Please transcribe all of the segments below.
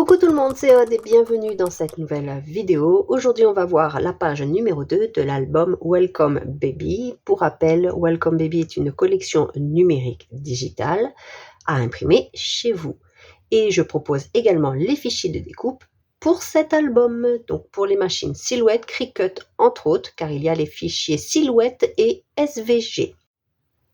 Coucou tout le monde, c'est Aude et bienvenue dans cette nouvelle vidéo. Aujourd'hui, on va voir la page numéro 2 de l'album Welcome Baby. Pour rappel, Welcome Baby est une collection numérique digitale à imprimer chez vous. Et je propose également les fichiers de découpe pour cet album. Donc pour les machines Silhouette, Cricut entre autres, car il y a les fichiers Silhouette et SVG.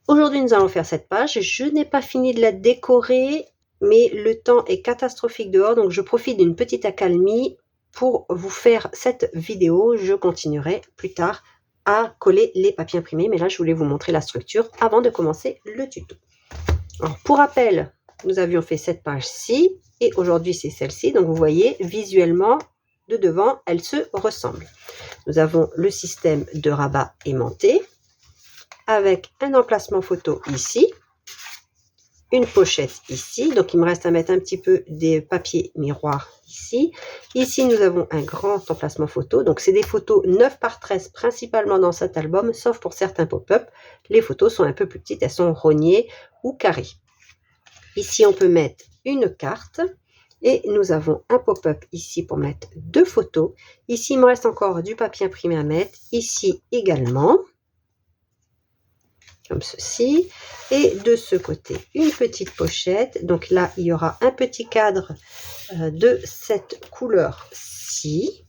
Aujourd'hui, nous allons faire cette page. Je n'ai pas fini de la décorer, mais le temps est catastrophique dehors, donc je profite d'une petite accalmie pour vous faire cette vidéo. Je continuerai plus tard à coller les papiers imprimés, mais là, je voulais vous montrer la structure avant de commencer le tuto. Alors, pour rappel, nous avions fait cette page-ci, et aujourd'hui, c'est celle-ci. Donc, vous voyez, visuellement, de devant, elles se ressemblent. Nous avons le système de rabat aimanté, avec un emplacement photo ici, une pochette ici, donc il me reste à mettre un petit peu des papiers miroirs ici. Ici, nous avons un grand emplacement photo, donc c'est des photos 9 par 13 principalement dans cet album, sauf pour certains pop-up. Les photos sont un peu plus petites, elles sont rognées ou carrées. Ici, on peut mettre une carte et nous avons un pop-up ici pour mettre 2 photos. Ici, il me reste encore du papier imprimé à mettre, ici également, comme ceci, et de ce côté une petite pochette. Donc là il y aura un petit cadre de cette couleur-ci,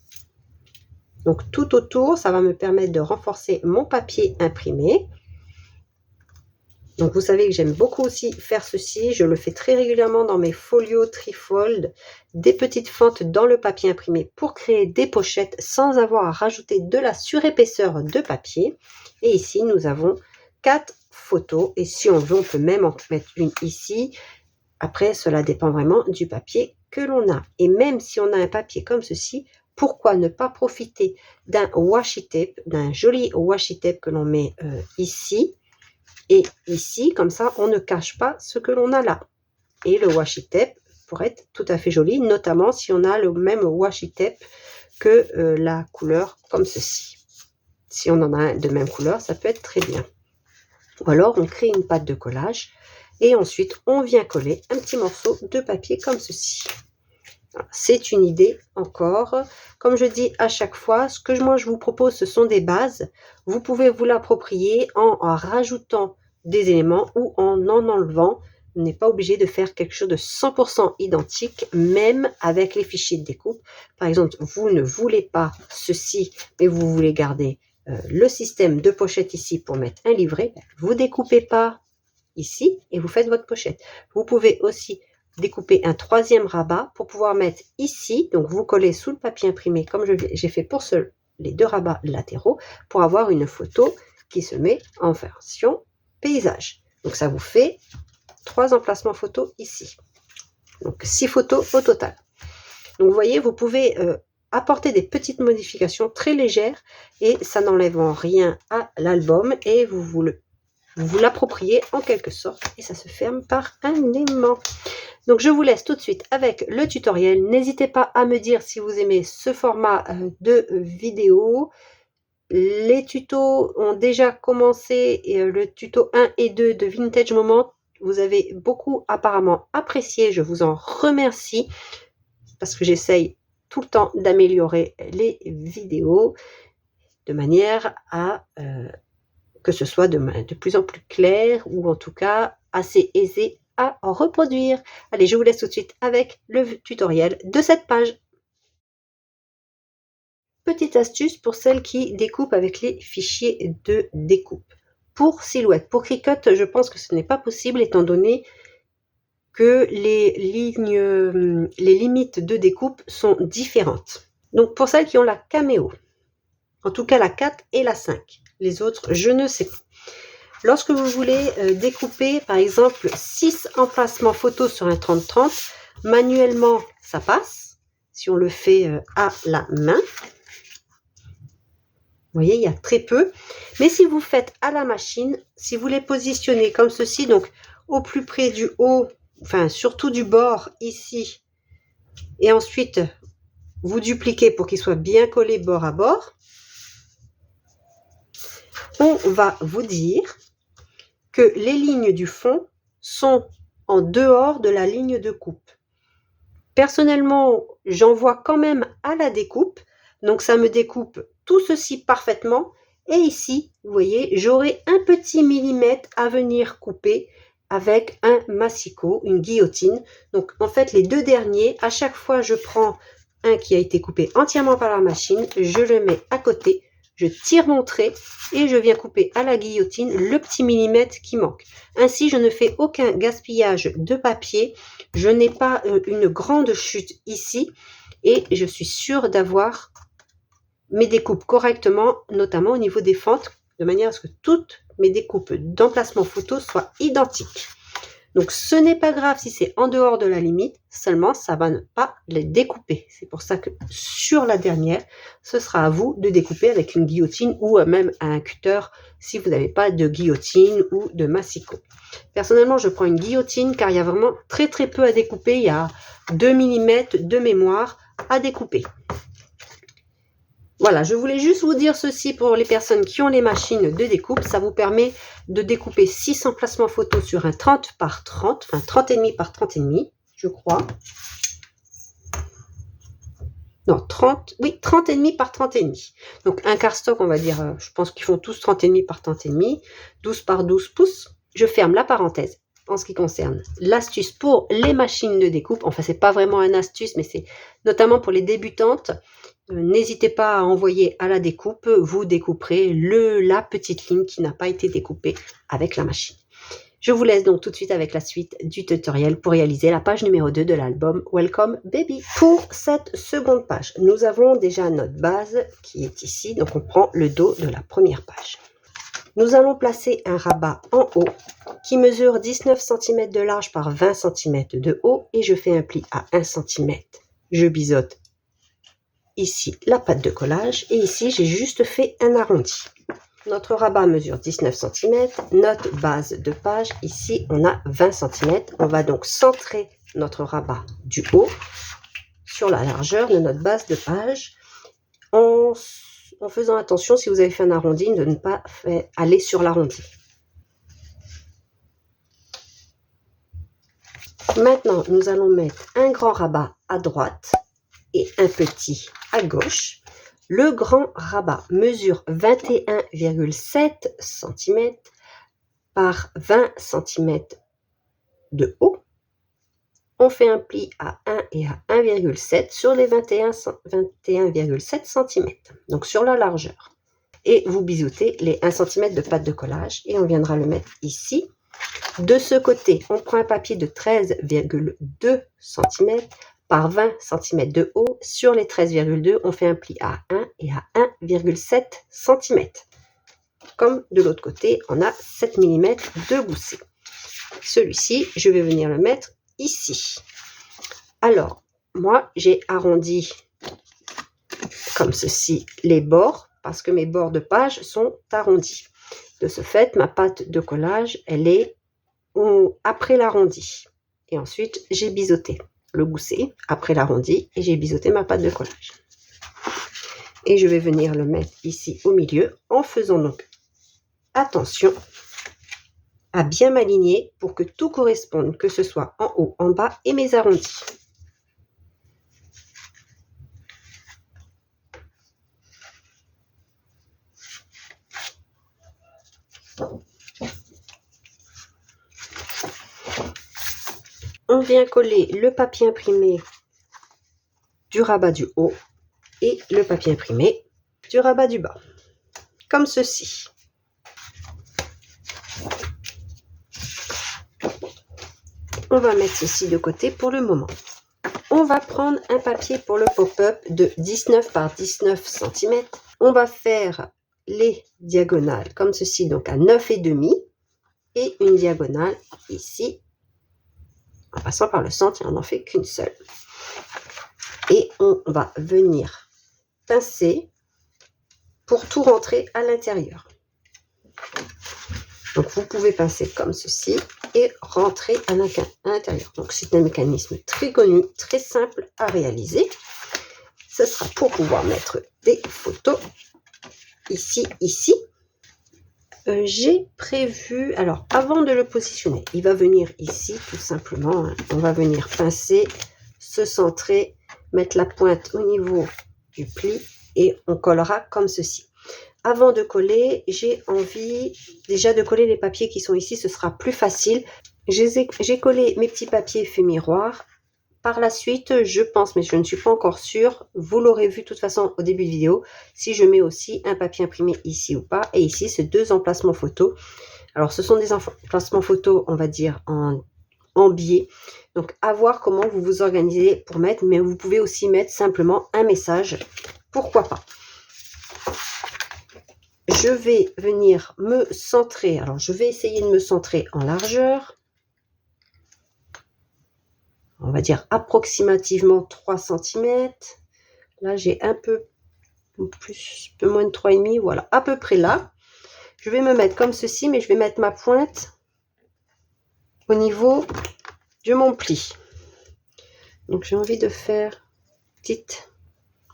donc tout autour, ça va me permettre de renforcer mon papier imprimé. Donc vous savez que j'aime beaucoup aussi faire ceci, je le fais très régulièrement dans mes folios trifold, des petites fentes dans le papier imprimé pour créer des pochettes sans avoir à rajouter de la surépaisseur de papier. Et ici nous avons 4 photos, et si on veut, on peut même en mettre une ici. Après, cela dépend vraiment du papier que l'on a. Et même si on a un papier comme ceci, pourquoi ne pas profiter d'un washi tape, d'un joli washi tape que l'on met ici et ici, comme ça, on ne cache pas ce que l'on a là. Et le washi tape pourrait être tout à fait joli, notamment si on a le même washi tape que la couleur comme ceci. Si on en a un de même couleur, ça peut être très bien. Ou alors on crée une pâte de collage et ensuite on vient coller un petit morceau de papier comme ceci. C'est une idée encore. Comme je dis à chaque fois, ce que moi je vous propose, ce sont des bases. Vous pouvez vous l'approprier en rajoutant des éléments ou en enlevant. Vous n'êtes pas obligé de faire quelque chose de 100% identique, même avec les fichiers de découpe. Par exemple, vous ne voulez pas ceci, mais vous voulez garder le système de pochette ici pour mettre un livret. Vous découpez pas ici et vous faites votre pochette. Vous pouvez aussi découper un troisième rabat pour pouvoir mettre ici, donc vous collez sous le papier imprimé comme j'ai fait pour les 2 rabats latéraux pour avoir une photo qui se met en version paysage. Donc ça vous fait 3 emplacements photos ici. Donc 6 photos au total. Donc vous voyez, vous pouvez apporter des petites modifications très légères et ça n'enlève en rien à l'album et vous l'appropriez en quelque sorte et ça se ferme par un aimant. Donc je vous laisse tout de suite avec le tutoriel. N'hésitez pas à me dire si vous aimez ce format de vidéo. Les tutos ont déjà commencé, et le tuto 1 et 2 de Vintage Moment, vous avez beaucoup apparemment apprécié, je vous en remercie parce que j'essaye tout le temps d'améliorer les vidéos de manière à que ce soit de plus en plus clair ou en tout cas assez aisé à reproduire. Allez, je vous laisse tout de suite avec le tutoriel de cette page. Petite astuce pour celles qui découpent avec les fichiers de découpe. Pour Silhouette, pour Cricut, je pense que ce n'est pas possible étant donné que les limites de découpe sont différentes. Donc pour celles qui ont la Cameo, en tout cas la 4 et la 5, les autres, je ne sais pas. Lorsque vous voulez découper, par exemple, 6 emplacements photos sur un 30-30, manuellement, ça passe. Si on le fait à la main, vous voyez, il y a très peu. Mais si vous faites à la machine, si vous les positionnez comme ceci, donc au plus près du haut, enfin surtout du bord ici, et ensuite vous dupliquez pour qu'il soit bien collé bord à bord, on va vous dire que les lignes du fond sont en dehors de la ligne de coupe. Personnellement, j'envoie quand même à la découpe. Donc ça me découpe tout ceci parfaitement. Et ici, vous voyez, j'aurai un petit millimètre à venir couper avec un massicot, une guillotine. Donc en fait, les deux derniers, à chaque fois, je prends un qui a été coupé entièrement par la machine, je le mets à côté, je tire mon trait et je viens couper à la guillotine le petit millimètre qui manque. Ainsi, je ne fais aucun gaspillage de papier, je n'ai pas une grande chute ici et je suis sûre d'avoir mes découpes correctement, notamment au niveau des fentes, de manière à ce que toutes mes découpes d'emplacement photo soient identiques. Donc ce n'est pas grave si c'est en dehors de la limite, seulement ça va ne pas les découper. C'est pour ça que sur la dernière, ce sera à vous de découper avec une guillotine ou même un cutter si vous n'avez pas de guillotine ou de massicot. Personnellement, je prends une guillotine car il y a vraiment très peu à découper. Il y a 2 mm de mémoire à découper. Voilà, je voulais juste vous dire ceci pour les personnes qui ont les machines de découpe. Ça vous permet de découper 6 emplacements photos sur un 30 par 30, enfin 30,5 par 30,5, je crois. Non, 30,5 par 30,5. Donc un cardstock, on va dire, je pense qu'ils font tous 30,5 par 30,5, 12 par 12 pouces. Je ferme la parenthèse en ce qui concerne l'astuce pour les machines de découpe. Enfin, c'est pas vraiment une astuce, mais c'est notamment pour les débutantes. N'hésitez pas à envoyer à la découpe, vous découperez la petite ligne qui n'a pas été découpée avec la machine. Je vous laisse donc tout de suite avec la suite du tutoriel pour réaliser la page numéro 2 de l'album Welcome Baby. Pour cette seconde page, nous avons déjà notre base qui est ici, donc on prend le dos de la première page. Nous allons placer un rabat en haut qui mesure 19 cm de large par 20 cm de haut et je fais un pli à 1 cm. Je biseaute ici la pâte de collage et ici j'ai juste fait un arrondi. Notre rabat mesure 19 cm, notre base de page ici on a 20 cm. On va donc centrer notre rabat du haut sur la largeur de notre base de page en faisant attention, si vous avez fait un arrondi, de ne pas aller sur l'arrondi. Maintenant nous allons mettre un grand rabat à droite et un petit à gauche. Le grand rabat mesure 21,7 cm par 20 cm de haut. On fait un pli à 1 et à 1,7 sur les 21,7 cm, donc sur la largeur. Et vous biseautez les 1 cm de pâte de collage et on viendra le mettre ici. De ce côté, on prend un papier de 13,2 cm par 20 cm de haut. Sur les 13,2, on fait un pli à 1 et à 1,7 cm. Comme de l'autre côté, on a 7 mm de gousset. Celui-ci, je vais venir le mettre ici. Alors, moi, j'ai arrondi comme ceci les bords parce que mes bords de page sont arrondis. De ce fait, ma pâte de collage, elle est après l'arrondi. Et ensuite, j'ai biseauté le gousset après l'arrondi et j'ai biseauté ma pâte de collage. Et je vais venir le mettre ici au milieu en faisant donc attention à bien m'aligner pour que tout corresponde, que ce soit en haut, en bas et mes arrondis. On vient coller le papier imprimé du rabat du haut et le papier imprimé du rabat du bas, comme ceci. On va mettre ceci de côté pour le moment. On va prendre un papier pour le pop-up de 19 par 19 cm. On va faire les diagonales comme ceci, donc à 9,5 et une diagonale ici en passant par le centre, on n'en fait qu'une seule. Et on va venir pincer pour tout rentrer à l'intérieur. Donc vous pouvez pincer comme ceci et rentrer à l'intérieur. Donc c'est un mécanisme très connu, très simple à réaliser. Ce sera pour pouvoir mettre des photos ici. J'ai prévu, alors avant de le positionner, il va venir ici tout simplement, on va venir pincer se centrer, mettre la pointe au niveau du pli et on collera comme ceci. Avant de coller, j'ai envie déjà de coller les papiers qui sont ici, ce sera plus facile. J'ai collé mes petits papiers fait miroir. Par la suite, je pense, mais je ne suis pas encore sûre, vous l'aurez vu de toute façon au début de vidéo, si je mets aussi un papier imprimé ici ou pas. Et ici, c'est 2 emplacements photos. Alors, ce sont des emplacements photos, on va dire, en biais. Donc, à voir comment vous vous organisez pour mettre, mais vous pouvez aussi mettre simplement un message. Pourquoi pas? Je vais venir me centrer. Alors, je vais essayer de me centrer en largeur. On va dire approximativement 3 cm. Là, j'ai un peu plus, un peu moins de 3,5. Voilà, à peu près là. Je vais me mettre comme ceci, mais je vais mettre ma pointe au niveau de mon pli. Donc, j'ai envie de faire petite.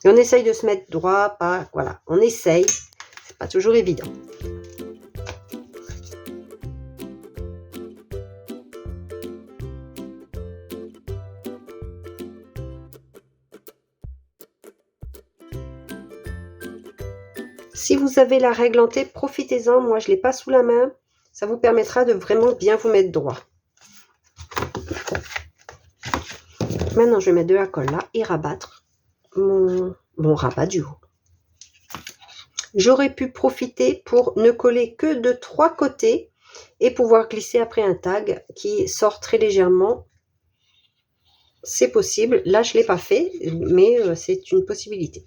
Et on essaye de se mettre droit, pas. Voilà, on essaye. C'est pas toujours évident. Si vous avez la règle en T, profitez-en. Moi, je ne l'ai pas sous la main. Ça vous permettra de vraiment bien vous mettre droit. Maintenant, je vais mettre de la colle là et rabattre mon rabat du haut. J'aurais pu profiter pour ne coller que de 3 côtés et pouvoir glisser après un tag qui sort très légèrement. C'est possible. Là, je ne l'ai pas fait, mais c'est une possibilité.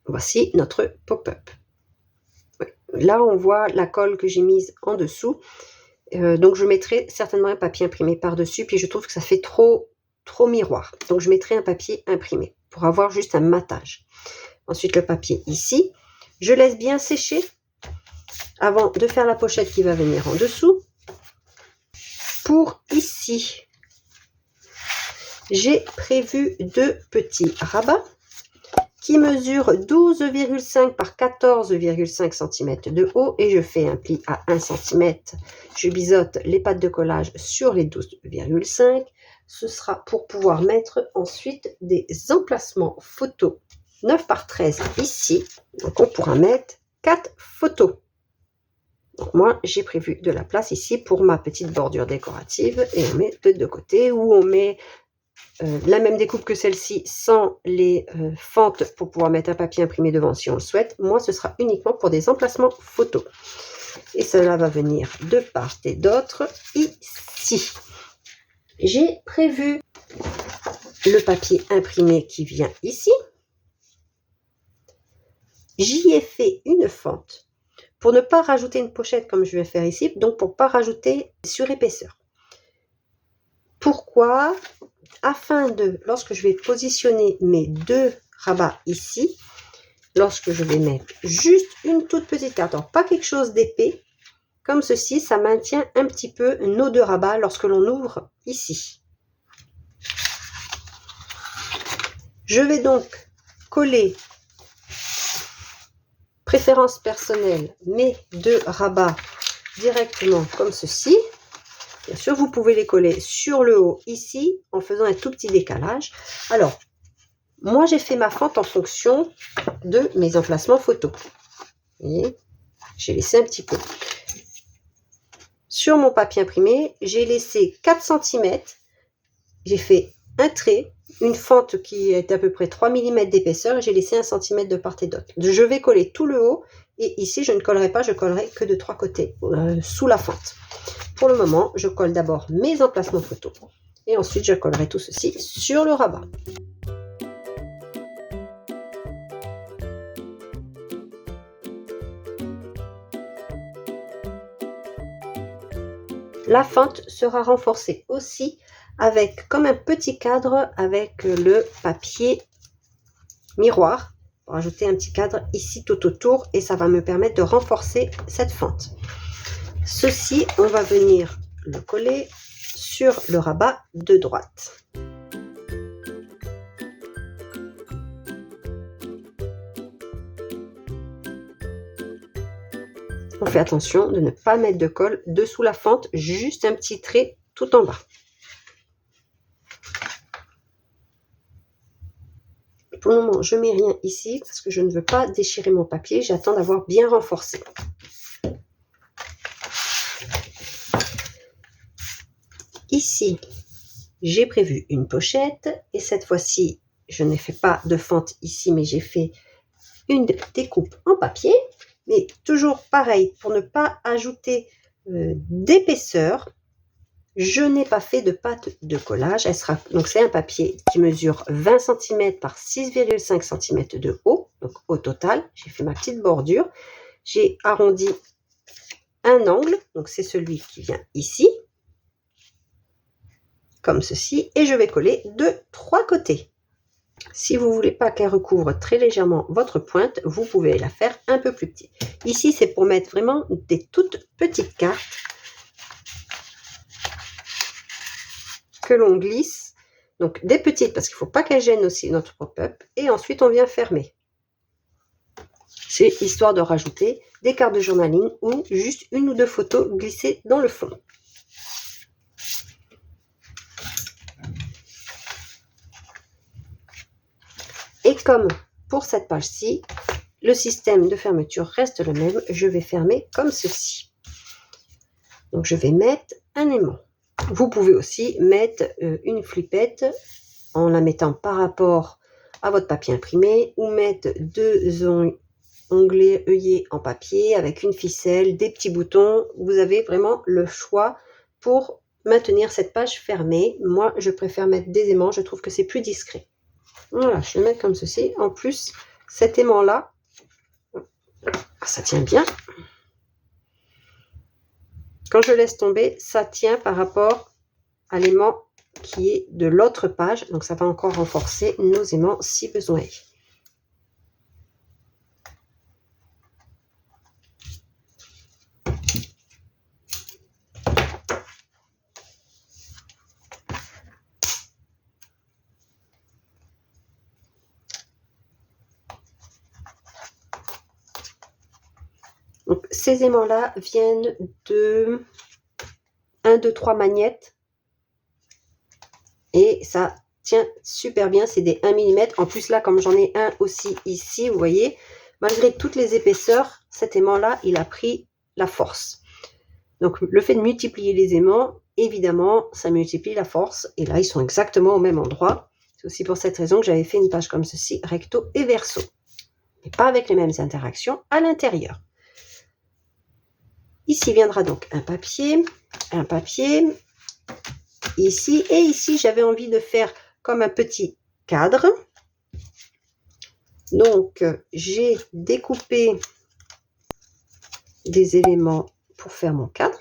Voici notre pop-up. Là, on voit la colle que j'ai mise en dessous. Donc, je mettrai certainement un papier imprimé par-dessus. Puis, je trouve que ça fait trop miroir. Donc, je mettrai un papier imprimé pour avoir juste un matage. Ensuite, le papier ici. Je laisse bien sécher avant de faire la pochette qui va venir en dessous. Pour ici, j'ai prévu 2 petits rabats qui mesure 12,5 par 14,5 cm de haut et je fais un pli à 1 cm. Je biseaute les pattes de collage sur les 12,5. Ce sera pour pouvoir mettre ensuite des emplacements photos 9 par 13 ici. Donc on pourra mettre 4 photos. Donc moi j'ai prévu de la place ici pour ma petite bordure décorative et on met de 2 côtés ou on met la même découpe que celle-ci sans les fentes pour pouvoir mettre un papier imprimé devant si on le souhaite. Moi, ce sera uniquement pour des emplacements photos. Et cela va venir de part et d'autre ici. J'ai prévu le papier imprimé qui vient ici. J'y ai fait une fente pour ne pas rajouter une pochette comme je vais faire ici, donc pour ne pas rajouter sur épaisseur. Pourquoi? Afin de, lorsque je vais positionner mes 2 rabats ici, lorsque je vais mettre juste une toute petite carte, alors pas quelque chose d'épais, comme ceci, ça maintient un petit peu nos 2 rabats lorsque l'on ouvre ici. Je vais donc coller, préférence personnelle, mes 2 rabats directement comme ceci. Bien sûr, vous pouvez les coller sur le haut ici en faisant un tout petit décalage. Alors, moi, j'ai fait ma fente en fonction de mes emplacements photos. Vous voyez, j'ai laissé un petit peu. Sur mon papier imprimé, j'ai laissé 4 cm. J'ai fait un trait, une fente qui est à peu près 3 mm d'épaisseur et j'ai laissé 1 cm de part et d'autre. Je vais coller tout le haut et ici, je ne collerai pas, je collerai que de 3 côtés sous la fente. Pour le moment, je colle d'abord mes emplacements photos et ensuite je collerai tout ceci sur le rabat. La fente sera renforcée aussi avec comme un petit cadre avec le papier miroir pour ajouter un petit cadre ici tout autour et ça va me permettre de renforcer cette fente. Ceci, on va venir le coller sur le rabat de droite. On fait attention de ne pas mettre de colle dessous la fente, juste un petit trait tout en bas. Pour le moment, je ne mets rien ici parce que je ne veux pas déchirer mon papier. J'attends d'avoir bien renforcé. Ici, j'ai prévu une pochette et cette fois-ci, je n'ai fait pas de fente ici, mais j'ai fait une découpe en papier. Mais toujours pareil, pour ne pas ajouter d'épaisseur, je n'ai pas fait de pâte de collage. Donc c'est un papier qui mesure 20 cm par 6,5 cm de haut. Donc au total, j'ai fait ma petite bordure. J'ai arrondi un angle, donc c'est celui qui vient ici, comme ceci, et je vais coller de 3 côtés. Si vous ne voulez pas qu'elle recouvre très légèrement votre pointe, vous pouvez la faire un peu plus petite. Ici, c'est pour mettre vraiment des toutes petites cartes que l'on glisse. Donc des petites parce qu'il ne faut pas qu'elles gênent aussi notre pop-up. Et ensuite, on vient fermer. C'est histoire de rajouter des cartes de journaling ou juste une ou deux photos glissées dans le fond. Et comme pour cette page-ci, le système de fermeture reste le même, je vais fermer comme ceci. Donc je vais mettre un aimant. Vous pouvez aussi mettre une flippette en la mettant par rapport à votre papier imprimé ou mettre deux onglets œillets en papier avec une ficelle, des petits boutons. Vous avez vraiment le choix pour maintenir cette page fermée. Moi, je préfère mettre des aimants, je trouve que c'est plus discret. Voilà, je vais mettre comme ceci. En plus, cet aimant-là, ça tient bien. Quand je laisse tomber, ça tient par rapport à l'aimant qui est de l'autre page. Donc, ça va encore renforcer nos aimants si besoin est. Donc, ces aimants-là viennent de 1, 2, 3 magnettes. Et ça tient super bien, c'est des 1 mm. En plus là, comme j'en ai un aussi ici, vous voyez, malgré toutes les épaisseurs, cet aimant-là, il a pris la force. Donc le fait de multiplier les aimants, évidemment, ça multiplie la force. Et là, ils sont exactement au même endroit. C'est aussi pour cette raison que j'avais fait une page comme ceci, recto et verso. Mais pas avec les mêmes interactions à l'intérieur. Ici viendra donc un papier, ici et ici, j'avais envie de faire comme un petit cadre. Donc, j'ai découpé des éléments pour faire mon cadre.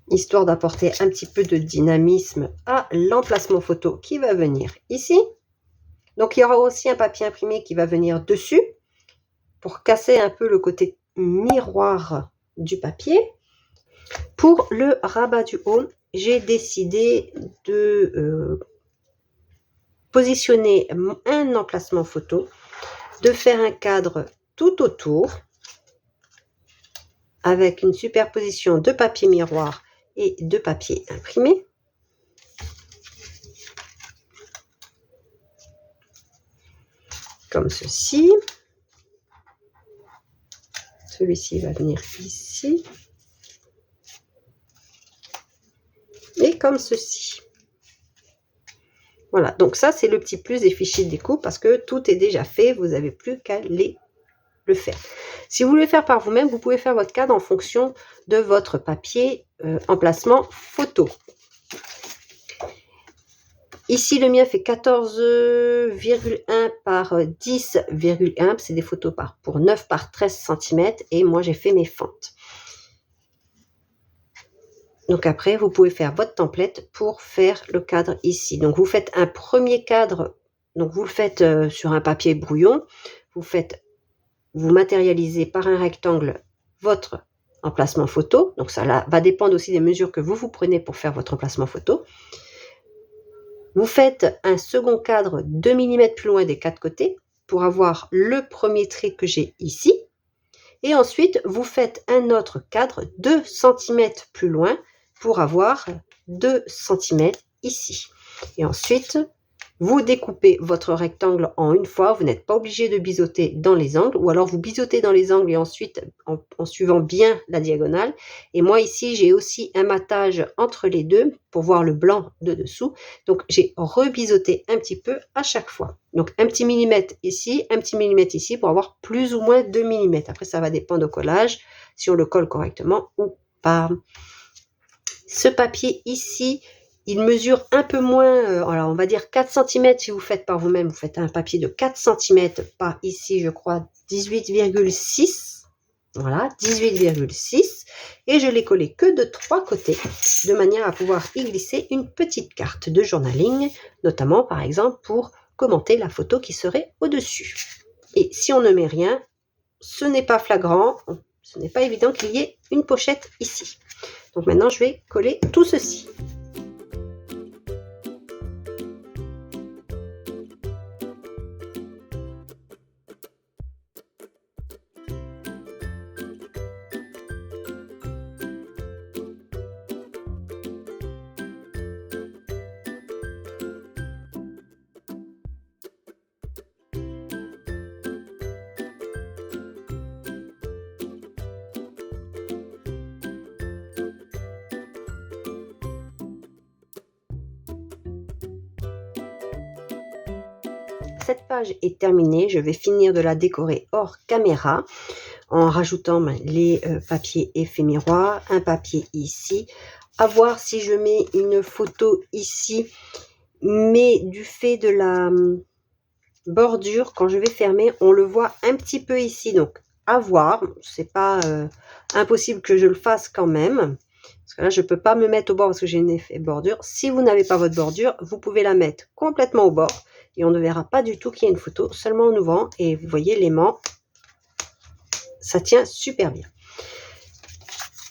Histoire d'apporter un petit peu de dynamisme à l'emplacement photo qui va venir ici. Donc, il y aura aussi un papier imprimé qui va venir dessus pour casser un peu le côté miroir du papier. Pour le rabat du haut, j'ai décidé de positionner un emplacement photo, de faire un cadre tout autour avec une superposition de papier miroir et de papier imprimé. Comme ceci. Celui-ci va venir ici. Et comme ceci. Voilà, donc ça c'est le petit plus des fichiers de découpe parce que tout est déjà fait, vous n'avez plus qu'à le faire. Si vous voulez faire par vous-même, vous pouvez faire votre cadre en fonction de votre papier emplacement photo. Ici, le mien fait 14,1 par 10,1. C'est des photos pour 9 par 13 cm. Et moi, j'ai fait mes fentes. Donc après, vous pouvez faire votre template pour faire le cadre ici. Donc, vous faites un premier cadre. Donc, vous le faites sur un papier brouillon. Vous matérialisez par un rectangle votre emplacement photo. Donc, ça va dépendre aussi des mesures que vous prenez pour faire votre emplacement photo. Vous faites un second cadre 2 mm plus loin des 4 côtés pour avoir le premier trait que j'ai ici. Et ensuite, vous faites un autre cadre 2 cm plus loin pour avoir 2 cm ici. Et ensuite, vous découpez votre rectangle en une fois. Vous n'êtes pas obligé de biseauter dans les angles, ou alors vous biseautez dans les angles et ensuite en suivant bien la diagonale. Et moi ici, j'ai aussi un matage entre les deux pour voir le blanc de dessous. Donc j'ai rebiseauté un petit peu à chaque fois. Donc un petit millimètre ici, un petit millimètre ici pour avoir plus ou moins 2 mm. Après, ça va dépendre au collage, si on le colle correctement ou pas. Ce papier ici, il mesure un peu moins, alors on va dire 4 cm si vous faites par vous-même. Vous faites un papier de 4 cm par ici, je crois 18,6. Voilà, 18,6. Et je l'ai collé que de 3 côtés, de manière à pouvoir y glisser une petite carte de journaling, notamment par exemple pour commenter la photo qui serait au-dessus. Et si on ne met rien, ce n'est pas flagrant, ce n'est pas évident qu'il y ait une pochette ici. Donc maintenant, je vais coller tout ceci. Cette page est terminée, je vais finir de la décorer hors caméra en rajoutant les papiers effets miroir, un papier ici, à voir si je mets une photo ici, mais du fait de la bordure, quand je vais fermer, on le voit un petit peu ici, donc à voir, c'est pas impossible que je le fasse quand même. Parce que là, je ne peux pas me mettre au bord parce que j'ai un effet bordure. Si vous n'avez pas votre bordure, vous pouvez la mettre complètement au bord. Et on ne verra pas du tout qu'il y a une photo, seulement en ouvrant. Et vous voyez l'aimant, ça tient super bien.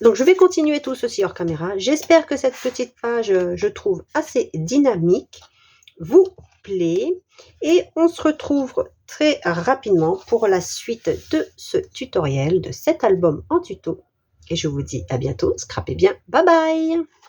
Donc, je vais continuer tout ceci hors caméra. J'espère que cette petite page, je trouve assez dynamique, vous plaît. Et on se retrouve très rapidement pour la suite de ce tutoriel, de cet album en tuto. Et je vous dis à bientôt, scrapez bien, bye bye!